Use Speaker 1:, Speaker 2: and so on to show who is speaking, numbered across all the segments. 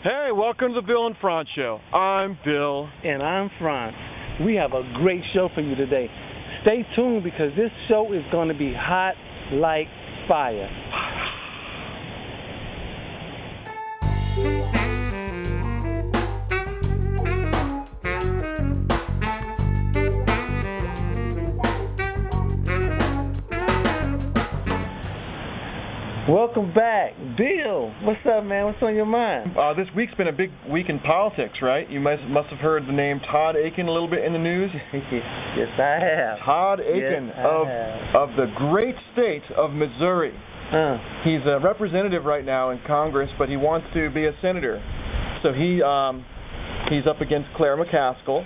Speaker 1: Hey, welcome to the Bill and Frantz Show. I'm Bill.
Speaker 2: And I'm Frantz. We have a great show for you today. Stay tuned because this show is going to be hot like fire. Welcome back. Bill, what's up, man? What's on your mind?
Speaker 1: This week's been a big week in politics, right? You must have heard the name Todd Akin a little bit in the news.
Speaker 2: Yes, I have.
Speaker 1: Todd Akin of the great state of Missouri. He's a representative right now in Congress, but he wants to be a senator. So he's up against Claire McCaskill.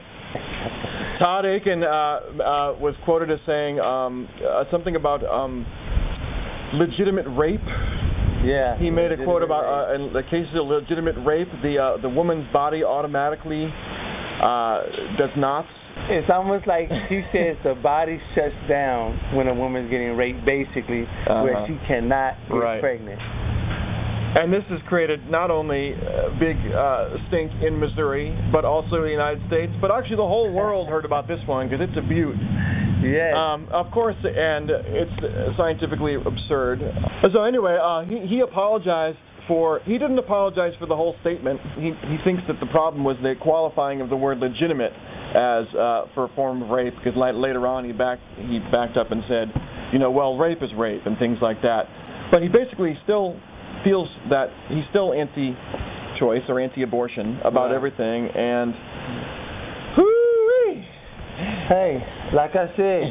Speaker 1: Todd Akin was quoted as saying something about legitimate rape.
Speaker 2: Yeah.
Speaker 1: He made a quote about in the case of legitimate rape, the woman's body automatically does not.
Speaker 2: It's almost like he says the body shuts down when a woman's getting raped, basically, where she cannot get pregnant.
Speaker 1: And this has created not only a big stink in Missouri, but also the United States, but actually the whole world heard about this one because it's a beaut.
Speaker 2: Yes.
Speaker 1: Of course, and it's scientifically absurd. So anyway, he apologized for. He didn't apologize for the whole statement. He thinks that the problem was the qualifying of the word legitimate as for a form of rape, because later on he backed up and said, well, rape is rape and things like that. But he basically still feels that he's still anti-choice or anti-abortion about everything, and
Speaker 2: hey, like I said,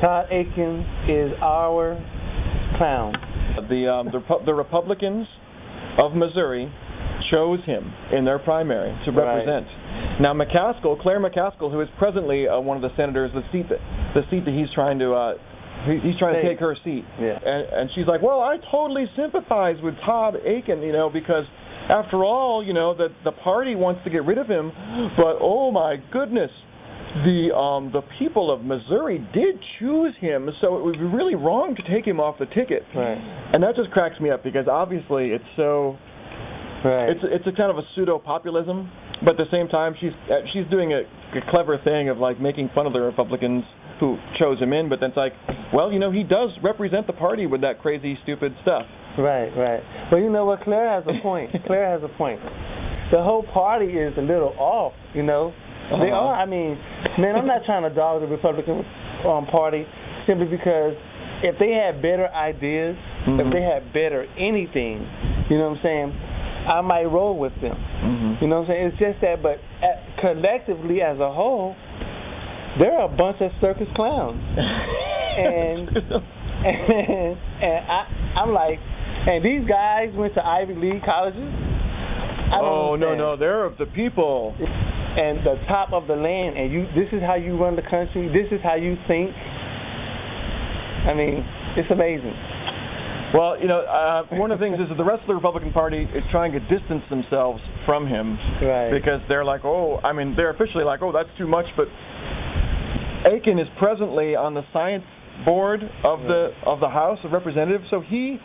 Speaker 2: Todd Akin is our clown.
Speaker 1: The Republicans of Missouri chose him in their primary to represent. Now Claire McCaskill, who is presently one of the senators, the seat that he's trying to take her seat.
Speaker 2: Yeah.
Speaker 1: And she's like, well, I totally sympathize with Todd Akin, because after all, the party wants to get rid of him, but oh my goodness, the people of Missouri did choose him, so it would be really wrong to take him off the ticket.
Speaker 2: Right.
Speaker 1: And that just cracks me up because obviously it's so.
Speaker 2: Right.
Speaker 1: It's a kind of a pseudo-populism, but at the same time she's doing a clever thing of like making fun of the Republicans who chose him in, but then it's like, well, he does represent the party with that crazy, stupid stuff.
Speaker 2: Right. But you know what? Claire has a point. The whole party is a little off, They are. I mean, man, I'm not trying to dog the Republican Party simply because if they had better ideas, if they had better anything, you know what I'm saying, I might roll with them. You know what I'm saying? It's just that, but collectively as a whole, they're a bunch of circus clowns. and I'm like, and these guys went to Ivy League colleges?
Speaker 1: No, they're of the people.
Speaker 2: And the top of the land, and this is how you run the country, this is how you think. I mean, it's amazing.
Speaker 1: Well, one of the things is that the rest of the Republican Party is trying to distance themselves from him.
Speaker 2: Right.
Speaker 1: Because they're like, they're officially like, that's too much, but Akin is presently on the science board of the House of Representatives, so he's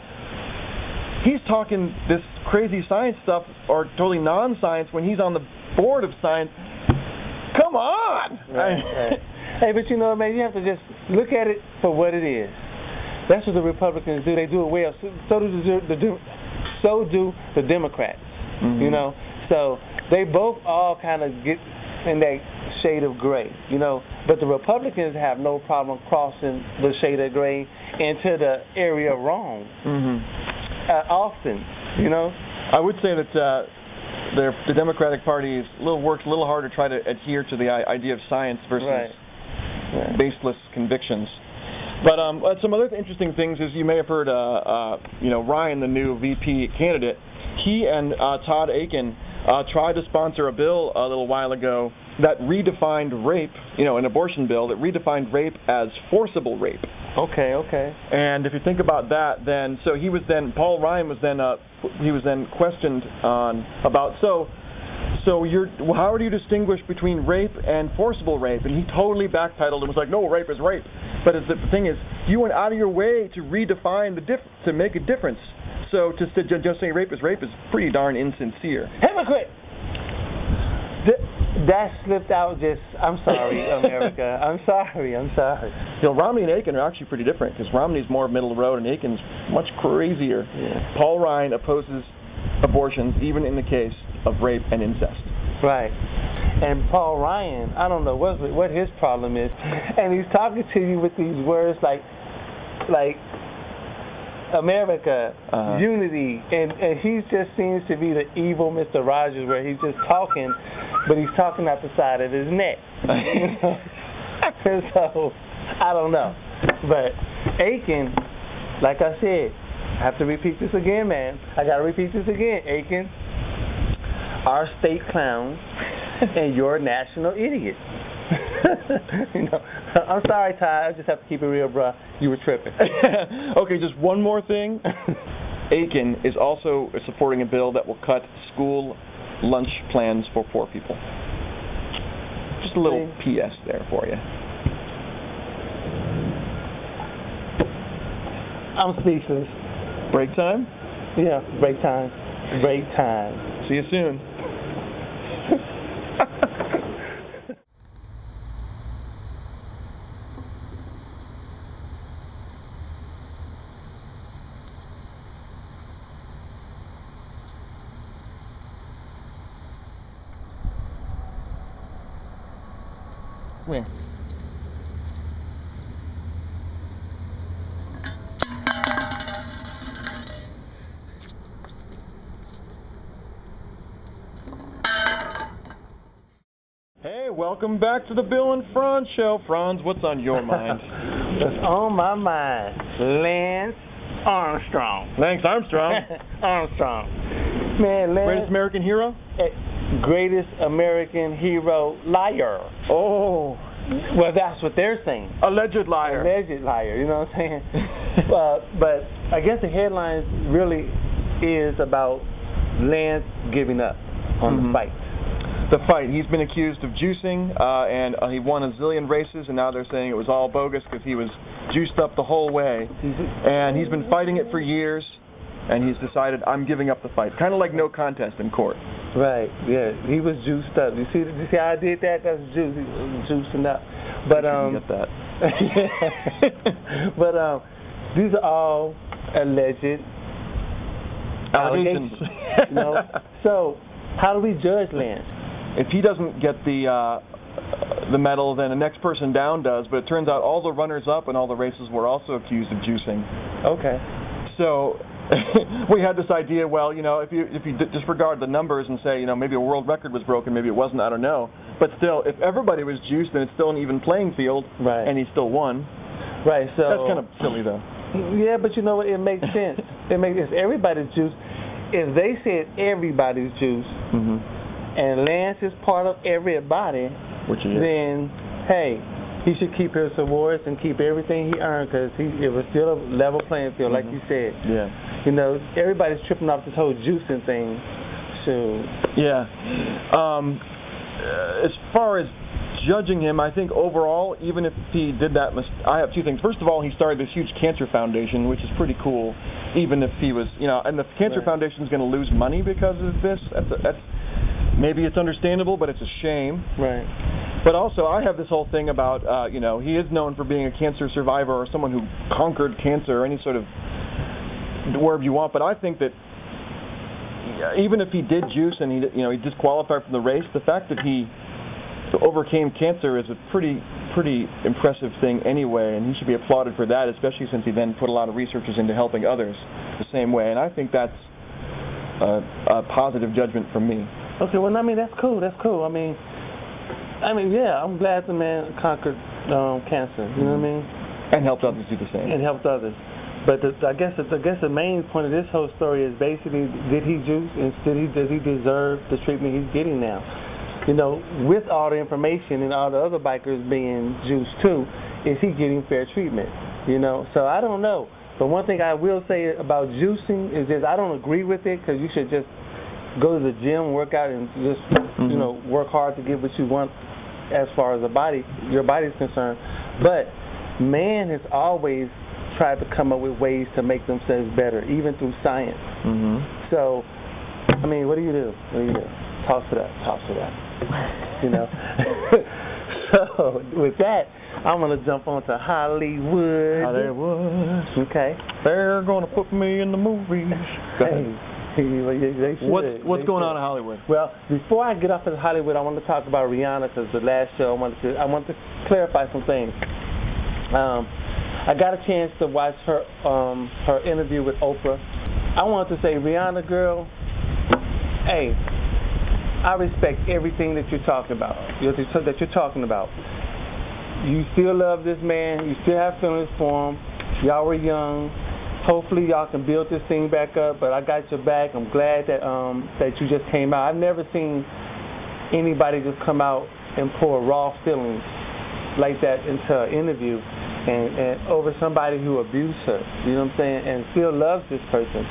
Speaker 1: talking this crazy science stuff or totally non-science when he's on the board of science. Come on!
Speaker 2: Right. Hey, but man, you have to just look at it for what it is. That's what the Republicans do. They do it well. So do the Democrats. So they both all kind of get in that shade of gray. But the Republicans have no problem crossing the shade of gray into the area of wrong. Often,
Speaker 1: I would say that the Democratic Party works a little hard to try to adhere to the idea of science versus baseless convictions. But some other interesting things is you may have heard, Ryan, the new VP candidate, he and Todd Akin tried to sponsor a bill a little while ago that redefined rape, an abortion bill that redefined rape as forcible rape.
Speaker 2: Okay.
Speaker 1: And if you think about that, then Paul Ryan was then questioned on about how do you distinguish between rape and forcible rape? And he totally backpedaled and was like, no, rape is rape. But the thing is, you went out of your way to redefine to make a difference. So just saying rape is pretty darn insincere.
Speaker 2: Hypocrite! That slipped out just, I'm sorry, America. I'm sorry.
Speaker 1: Romney and Akin are actually pretty different because Romney's more middle of the road and Akin's much crazier.
Speaker 2: Yeah.
Speaker 1: Paul Ryan opposes abortions even in the case of rape and incest.
Speaker 2: Right. And Paul Ryan, I don't know what his problem is. And he's talking to you with these words like America, unity, and he just seems to be the evil Mr. Rogers where he's just talking, but he's talking out the side of his neck. So, I don't know. But Akin, like I said, I have to repeat this again, man. I got to repeat this again. Akin, our state clown, and you're a national idiot. I'm sorry, Ty. I just have to keep it real, bro. You were tripping.
Speaker 1: Okay, just one more thing. Akin is also supporting a bill that will cut school lunch plans for poor people. Just a little P.S. there for you.
Speaker 2: I'm speechless.
Speaker 1: Break time?
Speaker 2: Yeah, break time. Break time.
Speaker 1: See you soon. Come here. Hey, welcome back to the Bill and Frantz Show. Frantz, what's on your mind?
Speaker 2: What's on my mind? Lance Armstrong.
Speaker 1: Lance Armstrong?
Speaker 2: Armstrong. Man, Lance.
Speaker 1: Greatest American hero?
Speaker 2: Greatest American hero liar.
Speaker 1: Oh.
Speaker 2: Well, that's what they're saying.
Speaker 1: Alleged liar.
Speaker 2: Alleged liar, you know what I'm saying? But I guess the headline really is about Lance giving up on the fight.
Speaker 1: The fight. He's been accused of juicing, and he won a zillion races, and now they're saying it was all bogus because he was juiced up the whole way. And he's been fighting it for years, and he's decided, I'm giving up the fight. Kind of like no contest in court.
Speaker 2: Right, yeah. He was juiced up. You see how I did that? That's juice. He was juicing up. But,
Speaker 1: get that.
Speaker 2: But these are all alleged allegations. You know? So, how do we judge Lance?
Speaker 1: If he doesn't get the medal, then the next person down does. But it turns out all the runners-up and all the races were also accused of juicing.
Speaker 2: Okay.
Speaker 1: So we had this idea. Well, if you disregard the numbers and say, maybe a world record was broken, maybe it wasn't. I don't know. But still, if everybody was juiced, then it's still an even playing field,
Speaker 2: right? And
Speaker 1: he still won.
Speaker 2: Right. So
Speaker 1: that's kind of silly, though.
Speaker 2: Yeah, but you know what? It makes sense. It makes sense. Everybody's juiced. If they said everybody's juiced, and Lance is part of everybody,
Speaker 1: which he is,
Speaker 2: then hey, he should keep his awards and keep everything he earned because it was still a level playing field, like you said.
Speaker 1: Yeah.
Speaker 2: Everybody's tripping off this whole juicing thing. So.
Speaker 1: Yeah. As far as judging him, I think overall, even if he did that, I have two things. First of all, he started this huge cancer foundation, which is pretty cool. Even if he was, and the cancer foundation is going to lose money because of this. That's maybe it's understandable, but it's a shame.
Speaker 2: Right.
Speaker 1: But also, I have this whole thing about, he is known for being a cancer survivor or someone who conquered cancer or any sort of word you want. But I think that even if he did juice and he disqualified from the race, the fact that he overcame cancer is a pretty impressive thing anyway, and he should be applauded for that, especially since he then put a lot of researchers into helping others the same way. And I think that's a positive judgment from me.
Speaker 2: Okay, well, that's cool. That's cool. I mean, yeah, I'm glad the man conquered cancer. You know what I mean?
Speaker 1: And helped others do the same.
Speaker 2: And helped others. But I guess the main point of this whole story is basically, did he juice and does he deserve the treatment he's getting now? With all the information and all the other bikers being juiced too, is he getting fair treatment? So I don't know. But one thing I will say about juicing is this: I don't agree with it because you should just go to the gym, work out, and just work hard to get what you want as far as your body's concerned. But man has always tried to come up with ways to make themselves better, even through science. So, I mean, what do you do? Toss it up. You know? So, with that, I'm going to jump on to Hollywood. Okay.
Speaker 1: They're going to put me in the movies. What's going on in Hollywood?
Speaker 2: Well, before I get off of Hollywood, I want to talk about Rihanna, because the last show I want to clarify some things. I got a chance to watch her interview with Oprah. I want to say, Rihanna, girl, hey, I respect everything that you're talking about. You still love this man. You still have feelings for him. Y'all were young. Hopefully y'all can build this thing back up, but I got your back. I'm glad that you just came out. I've never seen anybody just come out and pour raw feelings like that into an interview and over somebody who abused her, you know what I'm saying, and still loves this person.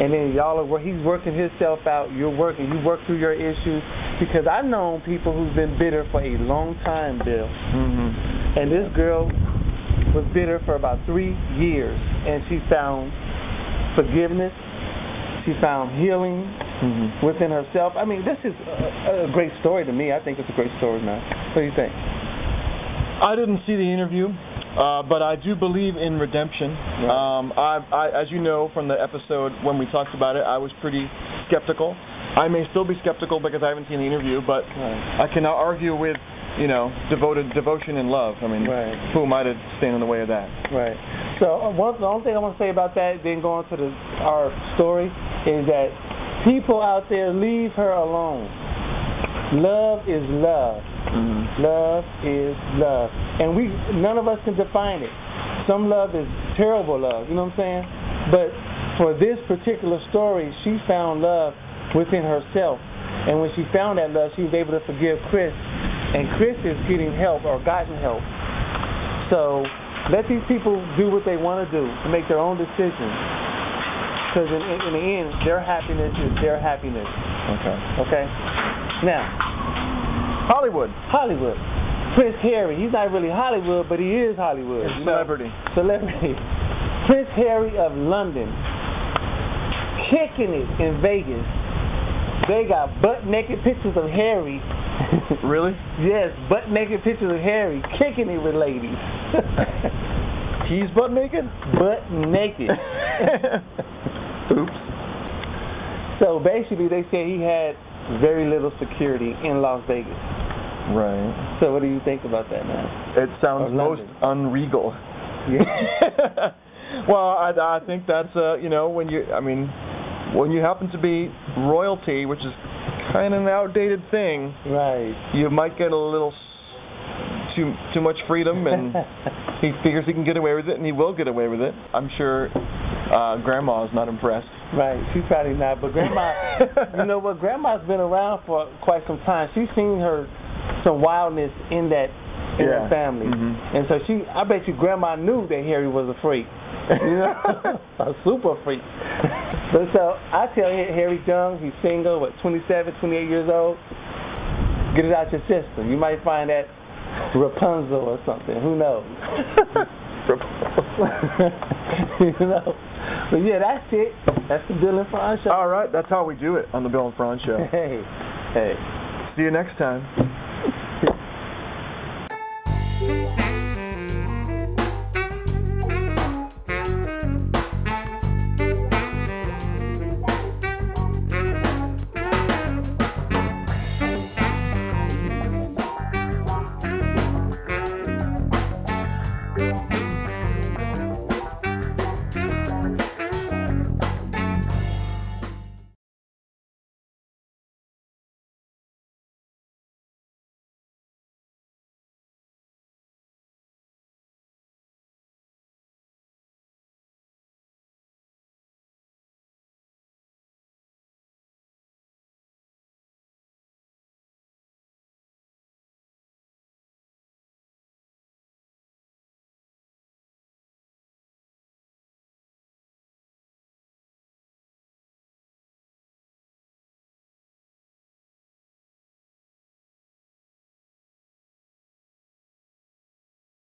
Speaker 2: And then he's working himself out, you work through your issues, because I've known people who've been bitter for a long time, Bill. And this girl was bitter for about 3 years, and she found forgiveness, she found healing within herself. I mean, this is a great story to me. I think it's a great story, man. What do you think?
Speaker 1: I didn't see the interview, but I do believe in redemption. Right. I, as you know from the episode when we talked about it, I was pretty skeptical. I may still be skeptical because I haven't seen the interview, but I cannot argue with, devotion and love. I mean, who am I to stand in the way of that? Right.
Speaker 2: So the only thing I want to say about that, then going to our story, is that people out there, leave her alone. Love is love. Love is love. And none of us can define it. Some love is terrible love, you know what I'm saying? But for this particular story, she found love within herself. And when she found that love, she was able to forgive Chris. And Chris is getting help or gotten help. So let these people do what they want to do to make their own decisions. Because in the end, their happiness is their happiness. Okay? Now,
Speaker 1: Hollywood.
Speaker 2: Prince Harry. He's not really Hollywood, but he is Hollywood.
Speaker 1: Celebrity.
Speaker 2: Prince Harry of London. Kicking it in Vegas. They got butt-naked pictures of Harry.
Speaker 1: Really?
Speaker 2: Yes, butt-naked pictures of Harry kicking it with ladies.
Speaker 1: He's butt-naked?
Speaker 2: Butt-naked.
Speaker 1: Oops.
Speaker 2: So basically they said he had very little security in Las Vegas.
Speaker 1: Right.
Speaker 2: So what do you think about that, man?
Speaker 1: It sounds most unregal.
Speaker 2: Yeah.
Speaker 1: Well, I think that's when you happen to be royalty, which is kind of an outdated thing,
Speaker 2: right?
Speaker 1: You might get a little too much freedom, and he figures he can get away with it, and he will get away with it. I'm sure Grandma's not impressed.
Speaker 2: Right, she's probably not. But Grandma, you know what? Grandma's been around for quite some time. She's seen some wildness in that family, and so I bet you Grandma knew that Harry was a freak. A super freak. But so I tell Harry Young, he's single, 27, 28 years old. Get it out your system. You might find that Rapunzel or something. Who knows? But yeah, that's it. That's the Bill and Frantz show.
Speaker 1: All right, that's how we do it on the Bill and Frantz show.
Speaker 2: Hey.
Speaker 1: See you next time.